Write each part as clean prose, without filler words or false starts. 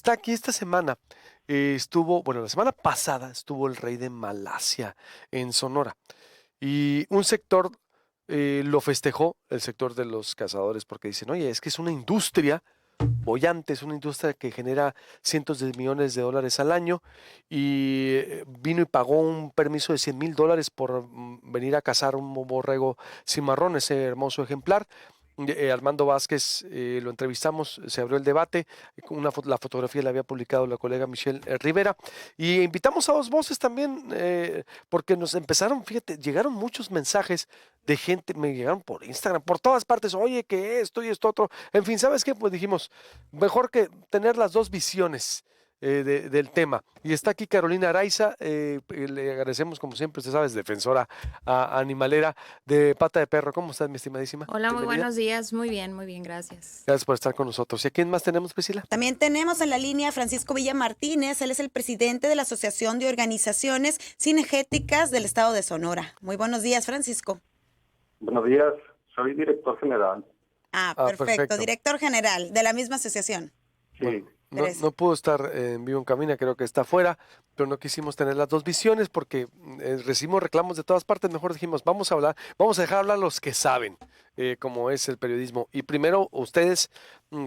está aquí esta semana. La semana pasada estuvo el rey de Malasia en Sonora y un sector lo festejó, el sector de los cazadores, porque dicen, oye, es que es una industria boyante, es una industria que genera cientos de millones de dólares al año y vino y pagó un permiso de $100,000 por venir a cazar un borrego cimarrón, ese hermoso ejemplar. Armando Vázquez, lo entrevistamos, se abrió el debate, la fotografía la había publicado la colega Michelle Rivera, y invitamos a dos voces también, porque nos empezaron, fíjate, llegaron muchos mensajes de gente, me llegaron por Instagram, por todas partes, oye, que esto y esto otro, en fin, ¿sabes qué? Pues dijimos, mejor que tener las dos visiones del tema. Y está aquí Carolina Araiza, le agradecemos como siempre, usted sabe, es defensora animalera de Pata de Perro. ¿Cómo estás, mi estimadísima? Hola, muy Bienvenida. buenos días. Muy bien, gracias. Gracias por estar con nosotros. ¿Y a quién más tenemos, Priscila? También tenemos en la línea a Francisco Villa Martínez, él es el presidente de la Asociación de Organizaciones Cinegéticas del Estado de Sonora. Muy buenos días, Francisco. Buenos días, soy director general. Perfecto, Perfecto. Director general de la misma asociación. Sí, Bueno, no pudo estar en vivo en cabina, creo que está afuera, pero no quisimos tener las dos visiones porque recibimos reclamos de todas partes. Mejor dijimos, vamos a dejar hablar a los que saben cómo es el periodismo. Y primero, ustedes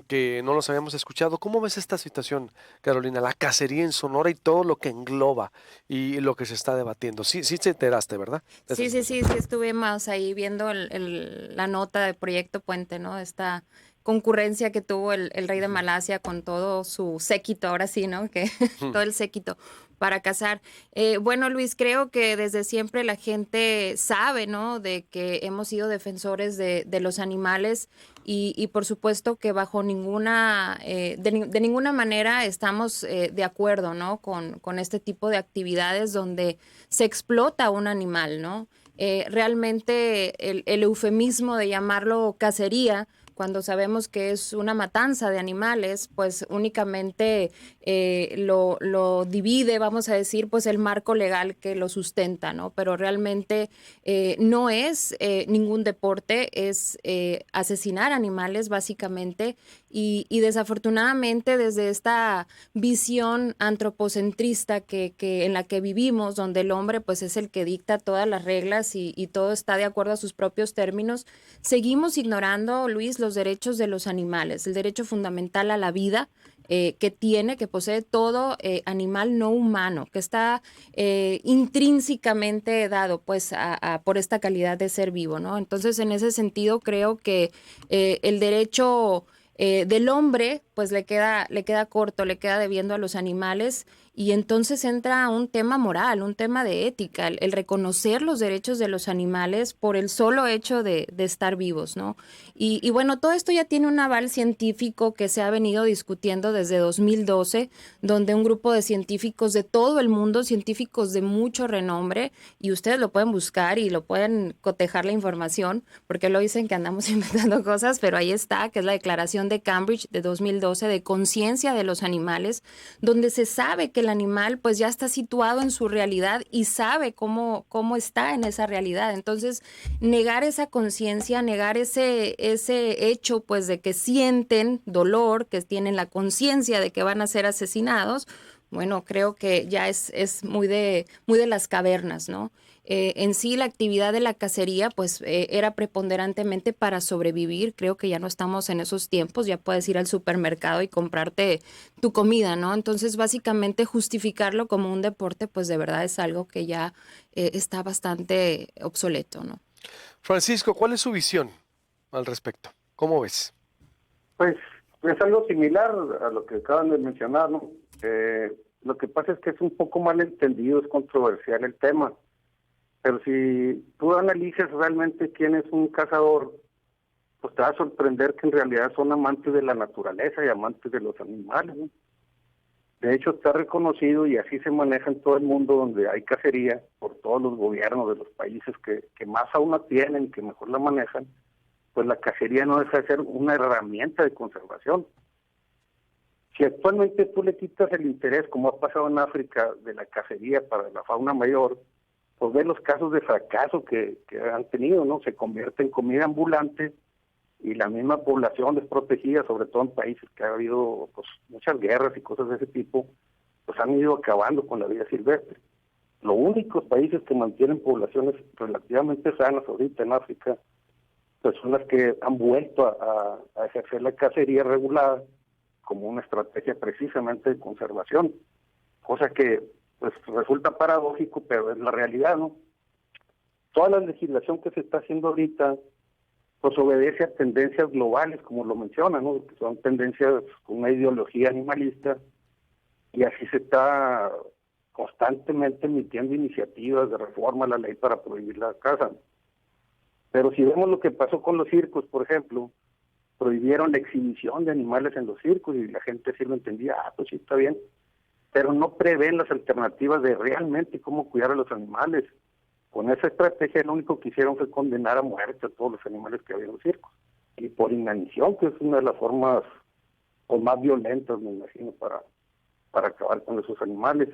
que no los habíamos escuchado, ¿cómo ves esta situación, Carolina? La cacería en Sonora y todo lo que engloba y lo que se está debatiendo. Sí, sí te enteraste, ¿verdad? Sí, estuvimos ahí viendo la nota de Proyecto Puente, ¿no? Esta concurrencia que tuvo el rey de Malasia con todo su séquito, ahora sí, ¿no? Que todo el séquito para cazar. Bueno, Luis, creo que desde siempre la gente sabe, ¿no? De que hemos sido defensores de los animales y por supuesto que bajo ninguna, de ninguna manera estamos de acuerdo, ¿no? Con este tipo de actividades donde se explota a un animal, ¿no? Realmente el eufemismo de llamarlo cacería, cuando sabemos que es una matanza de animales, pues únicamente lo divide, vamos a decir, pues el marco legal que lo sustenta, ¿no? Pero realmente no es ningún deporte, es asesinar animales básicamente y desafortunadamente desde esta visión antropocentrista en la que vivimos, donde el hombre pues es el que dicta todas las reglas y todo está de acuerdo a sus propios términos, seguimos ignorando, Luis, los derechos de los animales, el derecho fundamental a la vida que posee todo animal no humano, que está intrínsecamente dado pues por esta calidad de ser vivo, ¿no? Entonces, en ese sentido, creo que el derecho del hombre pues le queda corto, le queda debiendo a los animales y entonces entra un tema moral, un tema de ética, el reconocer los derechos de los animales por el solo hecho de estar vivos, ¿no? Y bueno, todo esto ya tiene un aval científico que se ha venido discutiendo desde 2012, donde un grupo de científicos de todo el mundo, científicos de mucho renombre, y ustedes lo pueden buscar y lo pueden cotejar la información, porque lo dicen que andamos inventando cosas, pero ahí está, que es la Declaración de Cambridge de 2012 de conciencia de los animales, donde se sabe que el animal pues ya está situado en su realidad y sabe cómo está en esa realidad. Entonces, negar esa conciencia, negar ese hecho pues de que sienten dolor, que tienen la conciencia de que van a ser asesinados, bueno, creo que ya es muy de las cavernas, ¿no? En sí, la actividad de la cacería, pues, era preponderantemente para sobrevivir. Creo que ya no estamos en esos tiempos. Ya puedes ir al supermercado y comprarte tu comida, ¿no? Entonces, básicamente, justificarlo como un deporte, pues, de verdad es algo que ya está bastante obsoleto, ¿no? Francisco, ¿cuál es su visión al respecto? ¿Cómo ves? pues es algo similar a lo que acaban de mencionar, ¿no? Lo que pasa es que es un poco mal entendido, es controversial el tema, pero si tú analizas realmente quién es un cazador, pues te va a sorprender que en realidad son amantes de la naturaleza y amantes de los animales, ¿no? De hecho, está reconocido y así se maneja en todo el mundo donde hay cacería por todos los gobiernos de los países que más aún la tienen, que mejor la manejan, pues la cacería no deja de ser una herramienta de conservación. Si actualmente tú le quitas el interés, como ha pasado en África, de la cacería para la fauna mayor, pues ves los casos de fracaso que han tenido, ¿no? Se convierte en comida ambulante y la misma población desprotegida, sobre todo en países que ha habido pues muchas guerras y cosas de ese tipo, pues han ido acabando con la vida silvestre. Los únicos países que mantienen poblaciones relativamente sanas ahorita en África, pues son las que han vuelto a ejercer la cacería regulada como una estrategia precisamente de conservación, cosa que pues resulta paradójico, pero es la realidad, ¿no? Toda la legislación que se está haciendo ahorita pues obedece a tendencias globales, como lo menciona, ¿no? Que son tendencias con una ideología animalista, y así se está constantemente emitiendo iniciativas de reforma a la ley para prohibir la caza. Pero si vemos lo que pasó con los circos, por ejemplo, prohibieron la exhibición de animales en los circos y la gente sí lo entendía, pues sí está bien, pero no prevén las alternativas de realmente cómo cuidar a los animales. Con esa estrategia lo único que hicieron fue condenar a muerte a todos los animales que había en los circos. Y por inanición, que es una de las formas pues, más violentas, me imagino, para acabar con esos animales.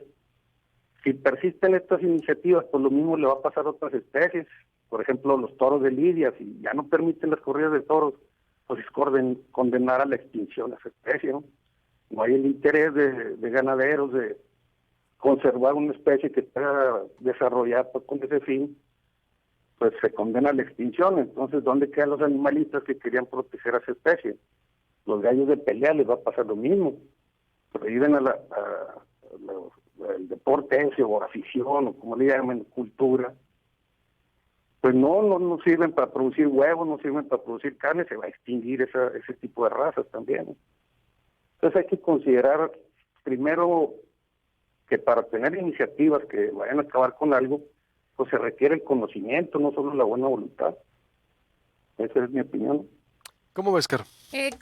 Si persisten estas iniciativas, pues lo mismo le va a pasar a otras especies. Por ejemplo, los toros de lidia, si ya no permiten las corridas de toros, pues es condenar a la extinción a esa especie, ¿no? No hay el interés de ganaderos de conservar una especie que está desarrollada con ese fin, pues se condena a la extinción. Entonces, ¿dónde quedan los animalistas que querían proteger a esa especie? Los gallos de pelea les va a pasar lo mismo. Prohíben el deporte ese, o afición, o como le llaman, cultura. Pues no sirven para producir huevos, no sirven para producir carne, se va a extinguir ese tipo de razas también, ¿no? Entonces hay que considerar primero que para tener iniciativas que vayan a acabar con algo, pues se requiere el conocimiento, no solo la buena voluntad. Esa es mi opinión. ¿Cómo ves, Caro?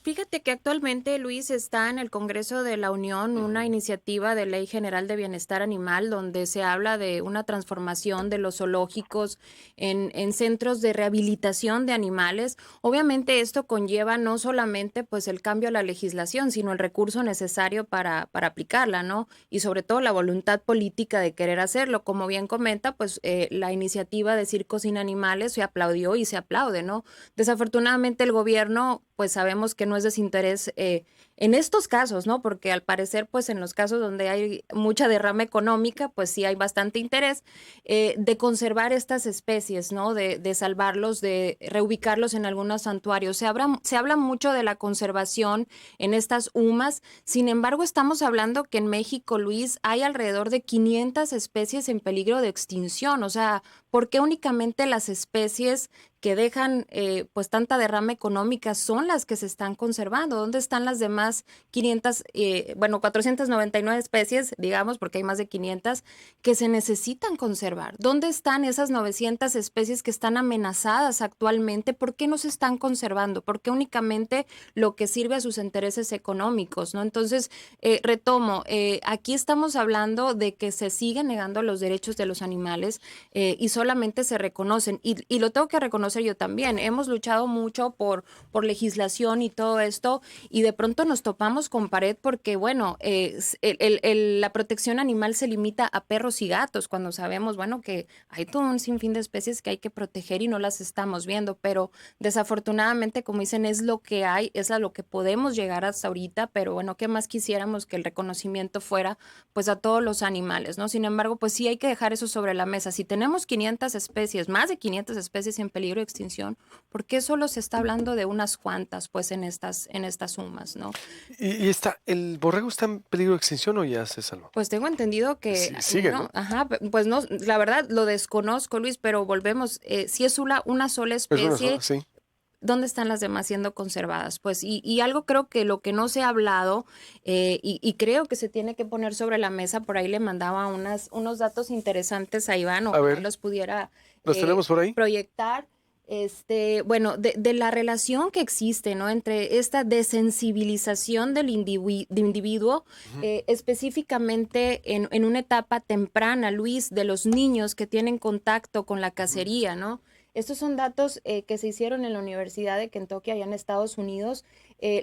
Fíjate que actualmente, Luis, está en el Congreso de la Unión una iniciativa de Ley General de Bienestar Animal donde se habla de una transformación de los zoológicos en centros de rehabilitación de animales. Obviamente esto conlleva no solamente pues el cambio a la legislación, sino el recurso necesario para aplicarla, ¿no? Y sobre todo la voluntad política de querer hacerlo. Como bien comenta, pues la iniciativa de Circos Sin Animales se aplaudió y se aplaude, ¿no? Desafortunadamente el gobierno pues sabemos que no es desinterés en estos casos, ¿no? Porque al parecer, pues en los casos donde hay mucha derrama económica, pues sí hay bastante interés de conservar estas especies, ¿no? De salvarlos, de reubicarlos en algunos santuarios. Se habla mucho de la conservación en estas UMAS, sin embargo, estamos hablando que en México, Luis, hay alrededor de 500 especies en peligro de extinción. O sea, ¿por qué únicamente las especies que dejan pues tanta derrama económica son las que se están conservando? ¿Dónde están las demás 499 especies, digamos, porque hay más de 500, que se necesitan conservar? ¿Dónde están esas 900 especies que están amenazadas actualmente? ¿Por qué no se están conservando? ¿Por qué únicamente lo que sirve a sus intereses económicos, ¿no? Entonces, retomo, aquí estamos hablando de que se siguen negando los derechos de los animales y solamente se reconocen, y lo tengo que reconocer yo también. Hemos luchado mucho por legislación y todo esto, y de pronto nos topamos con pared porque, bueno, la protección animal se limita a perros y gatos, cuando sabemos, bueno, que hay todo un sinfín de especies que hay que proteger y no las estamos viendo, pero desafortunadamente, como dicen, es lo que hay, es a lo que podemos llegar hasta ahorita, pero bueno, ¿qué más quisiéramos que el reconocimiento fuera pues a todos los animales, ¿no? Sin embargo, pues sí hay que dejar eso sobre la mesa. Si tenemos 500 especies, más de 500 especies en peligro de extinción, ¿por qué solo se está hablando de unas cuantas pues en estas sumas, ¿no? ¿Y el borrego está en peligro de extinción o ya se salvó? Pues tengo entendido que Sí, sigue, ¿no? Ajá, pues no, la verdad lo desconozco, Luis, pero volvemos, si es una sola especie, sí. ¿dónde están las demás siendo conservadas? Pues, y algo creo que lo que no se ha hablado, y creo que se tiene que poner sobre la mesa, por ahí le mandaba unos datos interesantes a Iván, A ver, los pudiera ¿los tenemos por ahí? proyectar. Bueno, de la relación que existe, ¿no? Entre esta desensibilización del individuo, específicamente en una etapa temprana, Luis, de los niños que tienen contacto con la cacería, ¿no? Estos son datos que se hicieron en la Universidad de Kentucky, allá en Estados Unidos,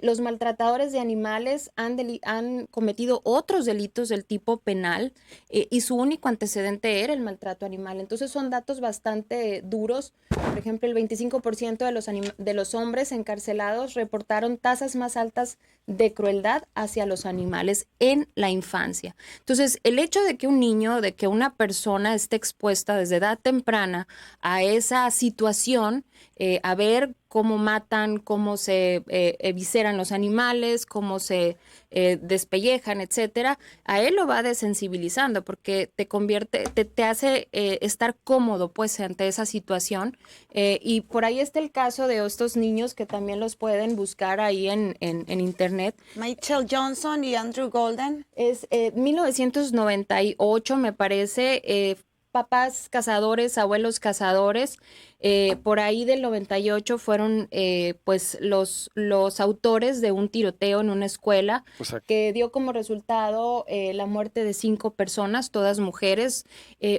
los maltratadores de animales han cometido otros delitos del tipo penal y su único antecedente era el maltrato animal. Entonces son datos bastante duros. Por ejemplo, el 25% de los hombres encarcelados reportaron tasas más altas de crueldad hacia los animales en la infancia. Entonces, el hecho de que un niño, de que una persona esté expuesta desde edad temprana a esa situación, a ver cómo matan, cómo se evisceran los animales, cómo se despellejan, etcétera, a él lo va desensibilizando porque te hace estar cómodo pues ante esa situación. Y por ahí está el caso de estos niños que también los pueden buscar ahí en internet. Michael Johnson y Andrew Golden. Es 1998, me parece, papás cazadores, abuelos cazadores. Por ahí del 98 fueron pues los autores de un tiroteo en una escuela que dio como resultado la muerte de 5 personas, todas mujeres.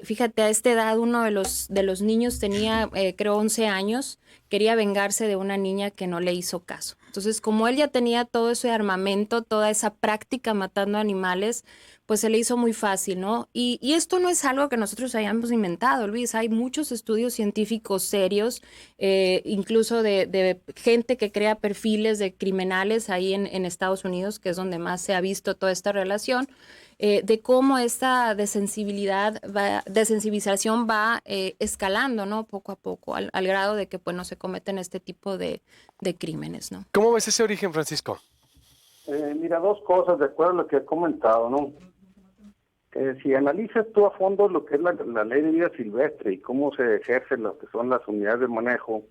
Fíjate, a esta edad uno de los niños tenía creo 11 años, quería vengarse de una niña que no le hizo caso. Entonces, como él ya tenía todo ese armamento, toda esa práctica matando animales, pues se le hizo muy fácil, ¿no? Y esto no es algo que nosotros hayamos inventado, Luis. Hay muchos estudios científicos serios, incluso de gente que crea perfiles de criminales ahí en Estados Unidos, que es donde más se ha visto toda esta relación, de cómo esta desensibilización va escalando, ¿no? Poco a poco, al grado de que pues no se cometen este tipo de crímenes, ¿no? ¿Cómo ves ese origen, Francisco? Mira, dos cosas de acuerdo a lo que he comentado, ¿no? Si analizas tú a fondo lo que es la ley de vida silvestre y cómo se ejerce lo que son las unidades de manejo,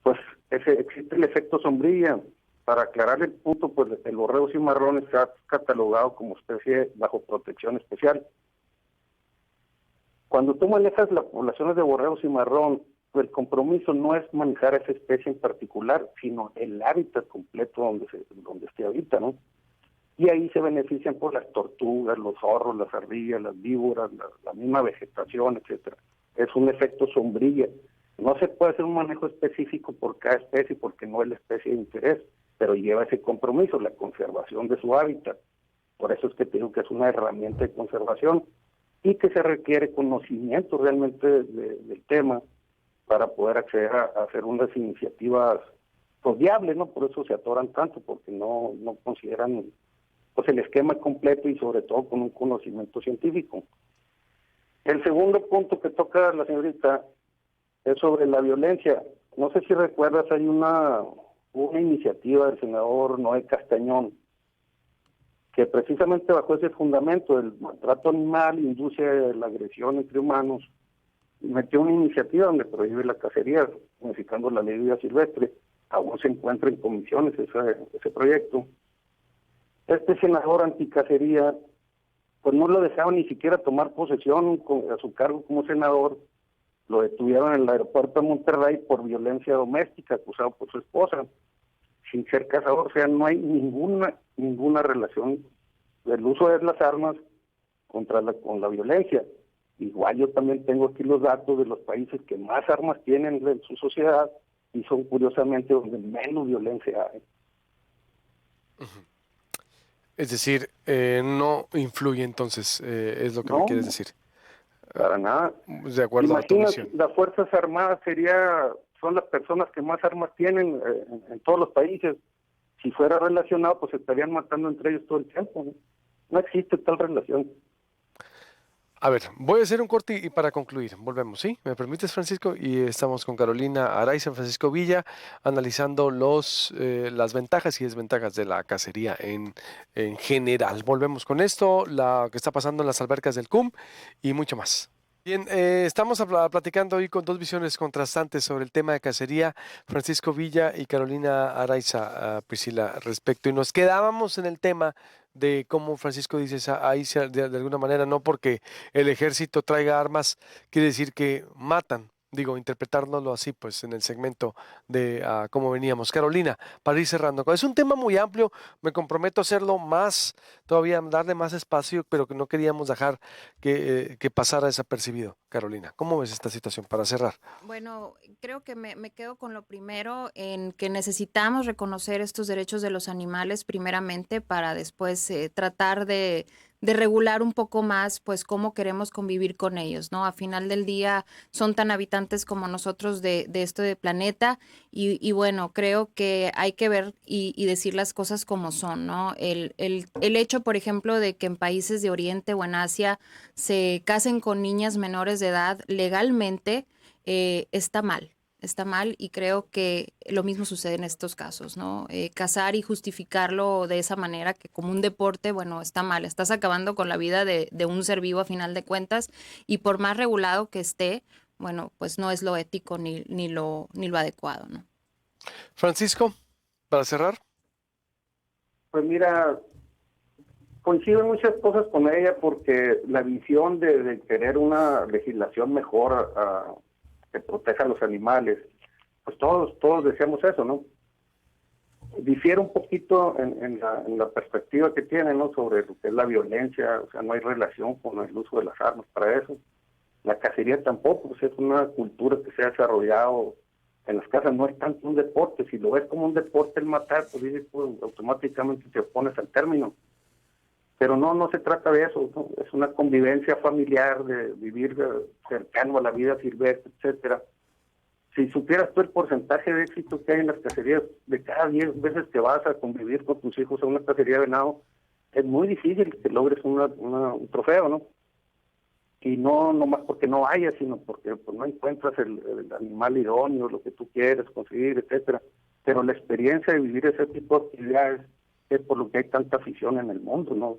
pues existe el efecto sombrilla. Para aclarar el punto, pues el borrego cimarrón está catalogado como especie bajo protección especial. Cuando tú manejas las poblaciones de borrego cimarrón, pues el compromiso no es manejar esa especie en particular, sino el hábitat completo donde se habita, ¿no? Y ahí se benefician por las tortugas, los zorros, las ardillas, las víboras, la misma vegetación, etcétera. Es un efecto sombrilla. No se puede hacer un manejo específico por cada especie porque no es la especie de interés, pero lleva ese compromiso, la conservación de su hábitat. Por eso es que te digo que es una herramienta de conservación y que se requiere conocimiento realmente del tema para poder acceder a hacer unas iniciativas pues, viables, ¿no? Por eso se atoran tanto, porque no consideran pues el esquema completo y sobre todo con un conocimiento científico. El segundo punto que toca la señorita es sobre la violencia. No sé si recuerdas, hay una iniciativa del senador Noé Castañón que precisamente bajo ese fundamento del maltrato animal, industria de la agresión entre humanos, metió una iniciativa donde prohíbe la cacería, modificando la ley de vida silvestre. Aún se encuentra en comisiones ese proyecto. Este senador anticacería, pues no lo dejaba ni siquiera tomar posesión a su cargo como senador. Lo detuvieron en el aeropuerto de Monterrey por violencia doméstica, acusado por su esposa, sin ser cazador. O sea, no hay ninguna relación del uso de las armas con la violencia. Igual yo también tengo aquí los datos de los países que más armas tienen en su sociedad y son curiosamente donde menos violencia hay. Es decir, no influye entonces, es lo que me quieres decir. Para nada. De acuerdo a tu Imagina, visión. las Fuerzas Armadas son las personas que más armas tienen en todos los países. Si fuera relacionado, pues estarían matando entre ellos todo el tiempo, ¿no? No existe tal relación. A ver, voy a hacer un corte y para concluir, volvemos, ¿sí? ¿Me permites, Francisco? Y estamos con Carolina Araiza, Francisco Villa, analizando las ventajas y desventajas de la cacería en general. Volvemos con esto, lo que está pasando en las albercas del CUM y mucho más. Bien, estamos platicando hoy con dos visiones contrastantes sobre el tema de cacería, Francisco Villa y Carolina Araiza, Priscila, respecto. Y nos quedábamos en el tema de cómo Francisco dice, ahí de alguna manera, no porque el ejército traiga armas, quiere decir que matan, digo, interpretárnoslo así, pues en el segmento de cómo veníamos. Carolina, para ir cerrando, es un tema muy amplio, me comprometo a hacerlo más, todavía darle más espacio, pero que no queríamos dejar que pasara desapercibido. Carolina, ¿cómo ves esta situación para cerrar? Bueno, creo que me quedo con lo primero en que necesitamos reconocer estos derechos de los animales primeramente para después tratar de regular un poco más, pues, cómo queremos convivir con ellos, ¿no? A final del día son tan habitantes como nosotros de este planeta y bueno, creo que hay que ver y decir las cosas como son, ¿no? El hecho, por ejemplo, de que en países de Oriente o en Asia se casen con niñas menores de edad legalmente, está mal y creo que lo mismo sucede en estos casos, ¿no? Casar y justificarlo de esa manera que como un deporte, bueno, está mal, estás acabando con la vida de un ser vivo a final de cuentas y por más regulado que esté, bueno, pues no es lo ético ni lo adecuado, ¿no? Francisco, para cerrar. Pues mira, coincido en muchas cosas con ella porque la visión de querer una legislación mejor que proteja a los animales, pues todos deseamos eso, ¿no? Difiere un poquito en la perspectiva que tiene, ¿no? Sobre lo que es la violencia, o sea, no hay relación con el uso de las armas para eso. La cacería tampoco, pues es una cultura que se ha desarrollado en las casas, no es tanto un deporte. Si lo ves como un deporte el matar, pues dices, pues, automáticamente te opones al término. Pero no se trata de eso, ¿no? Es una convivencia familiar, de vivir cercano a la vida silvestre, etcétera. Si supieras tú el porcentaje de éxito que hay en las cacerías, de cada 10 veces que vas a convivir con tus hijos a una cacería de venado, es muy difícil que logres un trofeo, ¿no? Y no más porque no haya, sino porque pues, no encuentras el animal idóneo, lo que tú quieres conseguir, etcétera. Pero la experiencia de vivir ese tipo de actividades es por lo que hay tanta afición en el mundo, ¿no?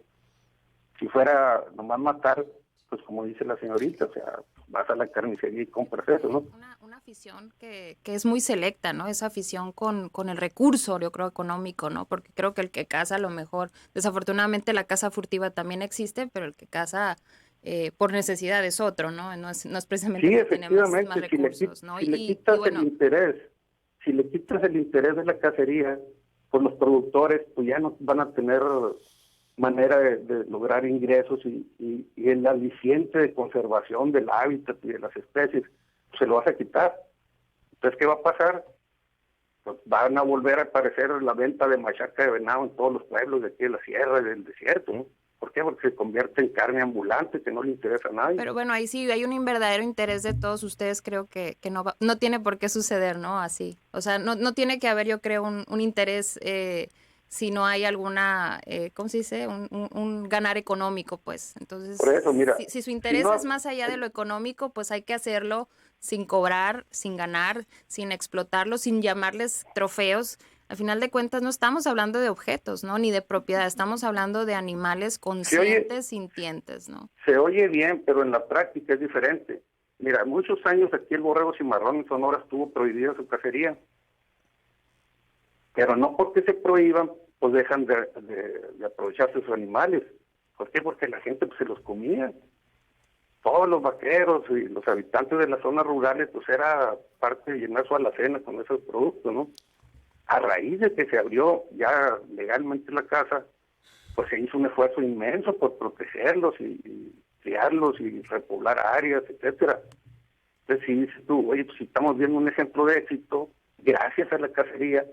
Si fuera nomás matar, pues como dice la señorita, o sea, vas a la carnicería y compras eso, ¿no? Una afición que es muy selecta, ¿no? Esa afición con el recurso, yo creo, económico, ¿no? Porque creo que el que caza a lo mejor, desafortunadamente la caza furtiva también existe, pero el que caza por necesidad es otro, ¿no? No es precisamente Sí, que tenemos más efectivamente, recursos, ¿no? si le Y quitas el bueno, interés, si le quitas el interés de la cacería, pues los productores pues ya no van a tener manera de lograr ingresos y el aliciente de conservación del hábitat y de las especies, pues, se lo vas a quitar. Entonces, ¿qué va a pasar? Pues van a volver a aparecer la venta de machaca de venado en todos los pueblos de aquí de la sierra y del desierto, ¿no? ¿Por qué? Porque se convierte en carne ambulante que no le interesa a nadie. pero bueno, ahí sí hay un verdadero interés de todos ustedes, creo que no tiene por qué suceder, ¿no? Así. O sea, no tiene que haber, yo creo, un interés si no hay alguna, ¿cómo se dice? Un ganar económico, pues. Entonces, Por eso, mira, si su si interés no, es más allá de lo económico, pues hay que hacerlo sin cobrar, sin ganar, sin explotarlo, sin llamarles trofeos. Al final de cuentas no estamos hablando de objetos, ¿no? Ni de propiedad, estamos hablando de animales conscientes, sintientes, ¿no? se oye bien, pero en la práctica es diferente. Mira, muchos años aquí el borrego cimarrón en Sonora estuvo prohibida su cacería, pero no porque se prohíban, pues dejan de aprovechar sus animales. ¿Por qué? Porque la gente pues, se los comía. Todos los vaqueros y los habitantes de las zonas rurales, pues era parte de llenar su alacena con esos productos, ¿no? A raíz de que se abrió ya legalmente la caza, pues se hizo un esfuerzo inmenso por protegerlos y criarlos y repoblar áreas, etcétera. Entonces, si dices tú, oye, pues si estamos viendo un ejemplo de éxito, gracias a la cacería,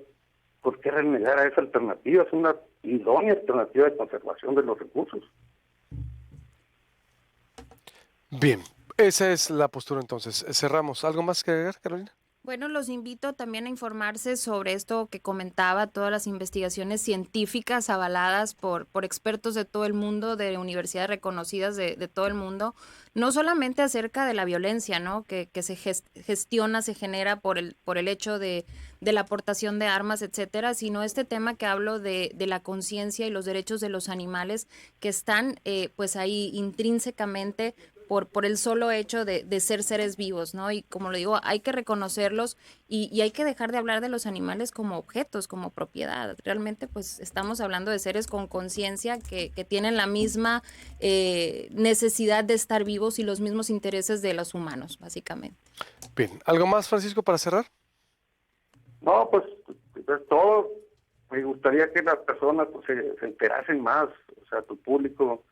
¿por qué renegar a esa alternativa? Es una idónea alternativa de conservación de los recursos. Bien, esa es la postura entonces. Cerramos. ¿Algo más que agregar, Carolina? Bueno, los invito también a informarse sobre esto que comentaba, todas las investigaciones científicas avaladas por expertos de todo el mundo, de universidades reconocidas de todo el mundo, no solamente acerca de la violencia, ¿no? Que se gestiona, se genera por el hecho de la aportación de armas, etcétera, sino este tema que hablo de la conciencia y los derechos de los animales que están pues ahí intrínsecamente por el solo hecho de ser seres vivos, ¿no? Y como lo digo, hay que reconocerlos y hay que dejar de hablar de los animales como objetos, como propiedad. Realmente, pues, estamos hablando de seres con conciencia que tienen la misma necesidad de estar vivos y los mismos intereses de los humanos, básicamente. Bien, ¿algo más, Francisco, para cerrar? No, pues es todo. Me gustaría que las personas pues, se enterasen más, o sea, tu público,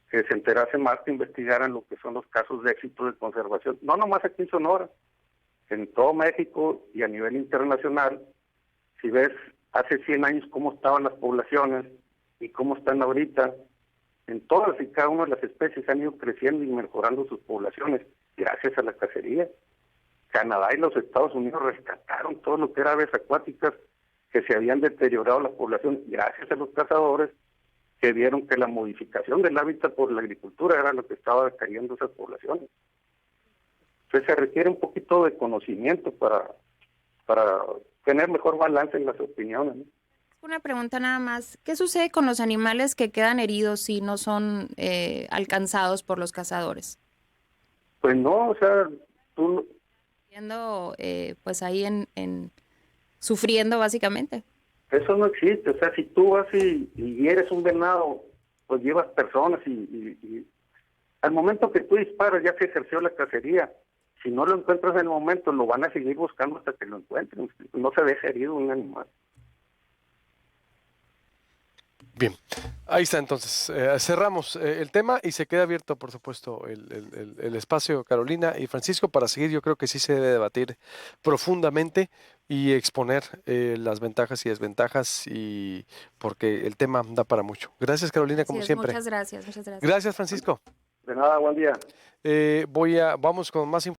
que se enterase más, que investigaran lo que son los casos de éxito de conservación, no nomás aquí en Sonora, en todo México y a nivel internacional. Si ves hace 100 años cómo estaban las poblaciones y cómo están ahorita, en todas y cada una de las especies han ido creciendo y mejorando sus poblaciones gracias a la cacería. Canadá y los Estados Unidos rescataron todo lo que era aves acuáticas que se habían deteriorado la población gracias a los cazadores, que vieron que la modificación del hábitat por la agricultura era lo que estaba cayendo esas poblaciones. Entonces se requiere un poquito de conocimiento para tener mejor balance en las opiniones, ¿no? Una pregunta nada más. ¿Qué sucede con los animales que quedan heridos y no son alcanzados por los cazadores? Pues no, o sea, tú... Siendo, pues ahí sufriendo básicamente. Eso no existe, o sea, si tú vas y eres un venado, pues llevas personas y al momento que tú disparas ya se ejerció la cacería. Si no lo encuentras en el momento, lo van a seguir buscando hasta que lo encuentren. No se deja herido un animal. Bien, ahí está entonces. Cerramos el tema y se queda abierto, por supuesto, el espacio, Carolina y Francisco, para seguir. Yo creo que sí se debe debatir profundamente y exponer las ventajas y desventajas, y porque el tema da para mucho. Gracias, Carolina, como siempre. Muchas gracias, muchas gracias. Gracias, Francisco. De nada, buen día. Vamos con más información.